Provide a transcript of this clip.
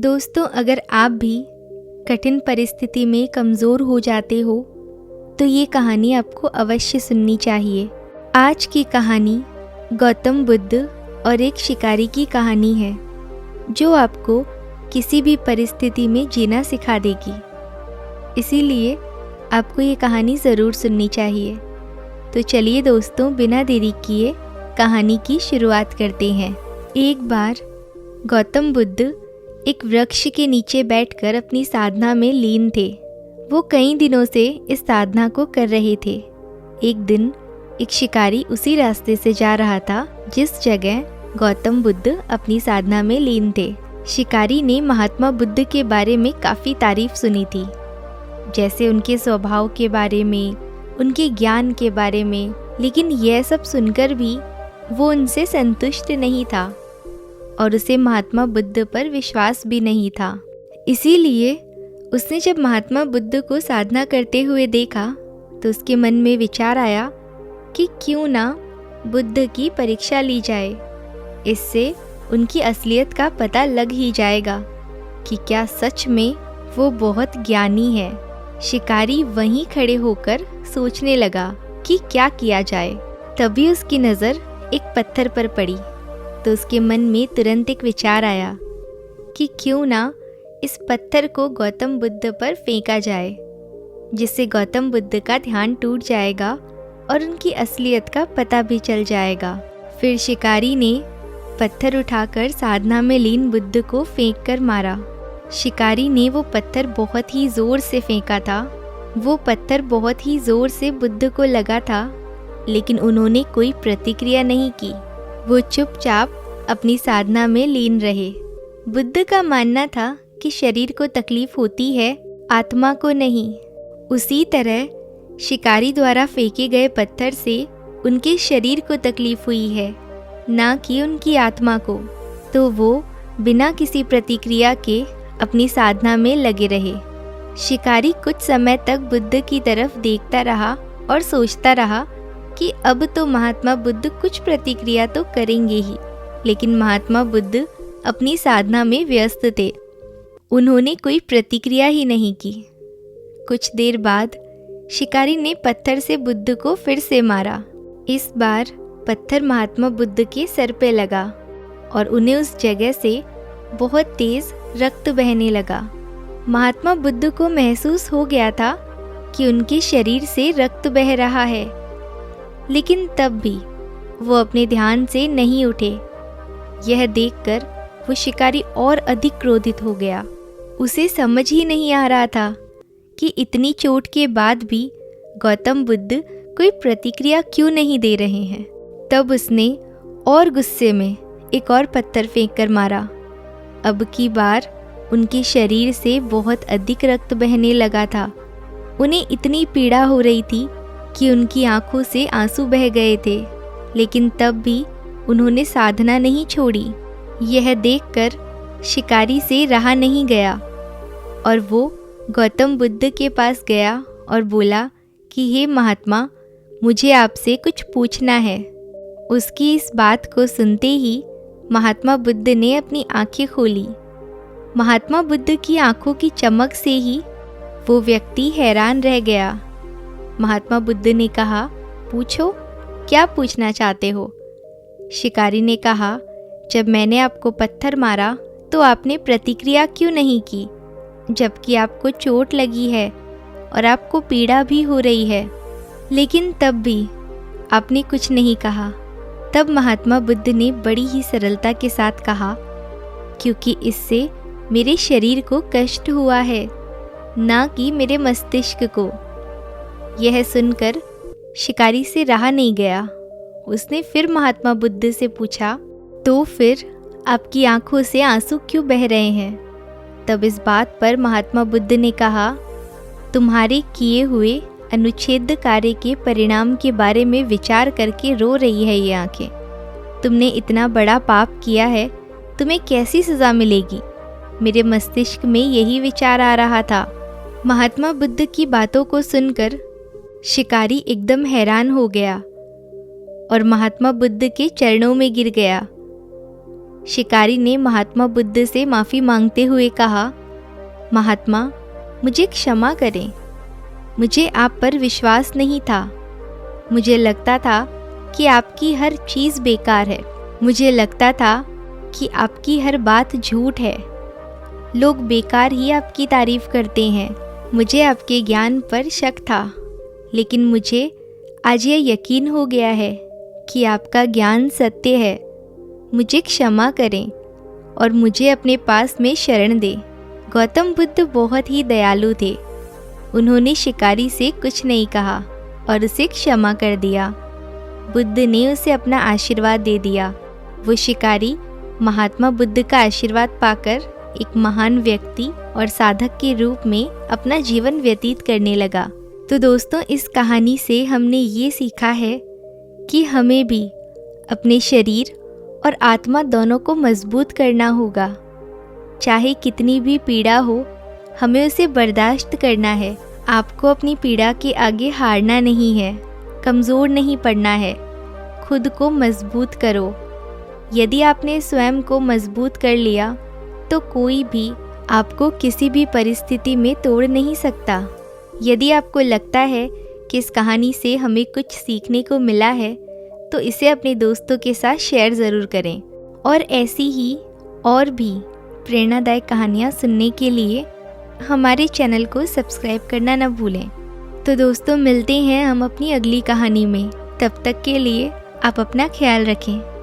दोस्तों, अगर आप भी कठिन परिस्थिति में कमज़ोर हो जाते हो तो ये कहानी आपको अवश्य सुननी चाहिए। आज की कहानी गौतम बुद्ध और एक शिकारी की कहानी है जो आपको किसी भी परिस्थिति में जीना सिखा देगी। इसीलिए आपको ये कहानी ज़रूर सुननी चाहिए। तो चलिए दोस्तों, बिना देरी किए कहानी की शुरुआत करते हैं। एक बार गौतम बुद्ध एक वृक्ष के नीचे बैठकर अपनी साधना में लीन थे। वो कई दिनों से इस साधना को कर रहे थे। एक दिन एक शिकारी उसी रास्ते से जा रहा था जिस जगह गौतम बुद्ध अपनी साधना में लीन थे। शिकारी ने महात्मा बुद्ध के बारे में काफ़ी तारीफ सुनी थी, जैसे उनके स्वभाव के बारे में, उनके ज्ञान के बारे में। लेकिन यह सब सुनकर भी वो उनसे संतुष्ट नहीं था और उसे महात्मा बुद्ध पर विश्वास भी नहीं था। इसीलिए उसने जब महात्मा बुद्ध को साधना करते हुए देखा तो उसके मन में विचार आया कि क्यों ना बुद्ध की परीक्षा ली जाए। इससे उनकी असलियत का पता लग ही जाएगा कि क्या सच में वो बहुत ज्ञानी है। शिकारी वहीं खड़े होकर सोचने लगा कि क्या किया जाए। तभी उसकी नज़र एक पत्थर पर पड़ी तो उसके मन में तुरंत एक विचार आया कि क्यों ना इस पत्थर को गौतम बुद्ध पर फेंका जाए, जिससे गौतम बुद्ध का ध्यान टूट जाएगा और उनकी असलियत का पता भी चल जाएगा। फिर शिकारी ने पत्थर उठाकर साधना में लीन बुद्ध को फेंक कर मारा। शिकारी ने वो पत्थर बहुत ही ज़ोर से फेंका था। वो पत्थर बहुत ही ज़ोर से बुद्ध को लगा था, लेकिन उन्होंने कोई प्रतिक्रिया नहीं की। वो चुपचाप अपनी साधना में लीन रहे। बुद्ध का मानना था कि शरीर को तकलीफ होती है, आत्मा को नहीं। उसी तरह शिकारी द्वारा फेंके गए पत्थर से उनके शरीर को तकलीफ हुई है, ना कि उनकी आत्मा को। तो वो बिना किसी प्रतिक्रिया के अपनी साधना में लगे रहे। शिकारी कुछ समय तक बुद्ध की तरफ देखता रहा और सोचता रहा कि अब तो महात्मा बुद्ध कुछ प्रतिक्रिया तो करेंगे ही। लेकिन महात्मा बुद्ध अपनी साधना में व्यस्त थे। उन्होंने कोई प्रतिक्रिया ही नहीं की। कुछ देर बाद शिकारी ने पत्थर से बुद्ध को फिर से मारा। इस बार पत्थर महात्मा बुद्ध के सर पे लगा और उन्हें उस जगह से बहुत तेज रक्त बहने लगा। महात्मा बुद्ध को महसूस हो गया था कि उनके शरीर से रक्त बह रहा है, लेकिन तब भी वो अपने ध्यान से नहीं उठे। यह देखकर वो शिकारी और अधिक क्रोधित हो गया। उसे समझ ही नहीं आ रहा था कि इतनी चोट के बाद भी गौतम बुद्ध कोई प्रतिक्रिया क्यों नहीं दे रहे हैं। तब उसने और गुस्से में एक और पत्थर फेंक कर मारा। अब की बार उनके शरीर से बहुत अधिक रक्त बहने लगा था। उन्हें इतनी पीड़ा हो रही थी कि उनकी आंखों से आंसू बह गए थे, लेकिन तब भी उन्होंने साधना नहीं छोड़ी। यह देखकर शिकारी से रहा नहीं गया और वो गौतम बुद्ध के पास गया और बोला कि हे महात्मा, मुझे आपसे कुछ पूछना है। उसकी इस बात को सुनते ही महात्मा बुद्ध ने अपनी आंखें खोली। महात्मा बुद्ध की आंखों की चमक से ही वो व्यक्ति हैरान रह गया। महात्मा बुद्ध ने कहा, पूछो, क्या पूछना चाहते हो? शिकारी ने कहा, जब मैंने आपको पत्थर मारा तो आपने प्रतिक्रिया क्यों नहीं की, जबकि आपको चोट लगी है और आपको पीड़ा भी हो रही है, लेकिन तब भी आपने कुछ नहीं कहा। तब महात्मा बुद्ध ने बड़ी ही सरलता के साथ कहा, क्योंकि इससे मेरे शरीर को कष्ट हुआ है, ना कि मेरे मस्तिष्क को। यह सुनकर शिकारी से रहा नहीं गया। उसने फिर महात्मा बुद्ध से पूछा, तो फिर आपकी आंखों से आंसू क्यों बह रहे हैं? तब इस बात पर महात्मा बुद्ध ने कहा, तुम्हारे किए हुए अनुच्छेद कार्य के परिणाम के बारे में विचार करके रो रही है ये आंखें। तुमने इतना बड़ा पाप किया है, तुम्हें कैसी सज़ा मिलेगी? मेरे मस्तिष्क में यही विचार आ रहा था। महात्मा बुद्ध की बातों को सुनकर शिकारी एकदम हैरान हो गया और महात्मा बुद्ध के चरणों में गिर गया। शिकारी ने महात्मा बुद्ध से माफ़ी मांगते हुए कहा, महात्मा, मुझे क्षमा करें। मुझे आप पर विश्वास नहीं था। मुझे लगता था कि आपकी हर चीज़ बेकार है। मुझे लगता था कि आपकी हर बात झूठ है। लोग बेकार ही आपकी तारीफ़ करते हैं। मुझे आपके ज्ञान पर शक था, लेकिन मुझे आज यह यकीन हो गया है कि आपका ज्ञान सत्य है। मुझे क्षमा करें और मुझे अपने पास में शरण दें। गौतम बुद्ध बहुत ही दयालु थे। उन्होंने शिकारी से कुछ नहीं कहा और उसे क्षमा कर दिया। बुद्ध ने उसे अपना आशीर्वाद दे दिया। वो शिकारी महात्मा बुद्ध का आशीर्वाद पाकर एक महान व्यक्ति और साधक के रूप में अपना जीवन व्यतीत करने लगा। तो दोस्तों, इस कहानी से हमने ये सीखा है कि हमें भी अपने शरीर और आत्मा दोनों को मजबूत करना होगा। चाहे कितनी भी पीड़ा हो, हमें उसे बर्दाश्त करना है। आपको अपनी पीड़ा के आगे हारना नहीं है, कमज़ोर नहीं पड़ना है। खुद को मजबूत करो। यदि आपने स्वयं को मजबूत कर लिया तो कोई भी आपको किसी भी परिस्थिति में तोड़ नहीं सकता। यदि आपको लगता है कि इस कहानी से हमें कुछ सीखने को मिला है तो इसे अपने दोस्तों के साथ शेयर ज़रूर करें। और ऐसी ही और भी प्रेरणादायक कहानियाँ सुनने के लिए हमारे चैनल को सब्सक्राइब करना न भूलें। तो दोस्तों, मिलते हैं हम अपनी अगली कहानी में। तब तक के लिए आप अपना ख्याल रखें।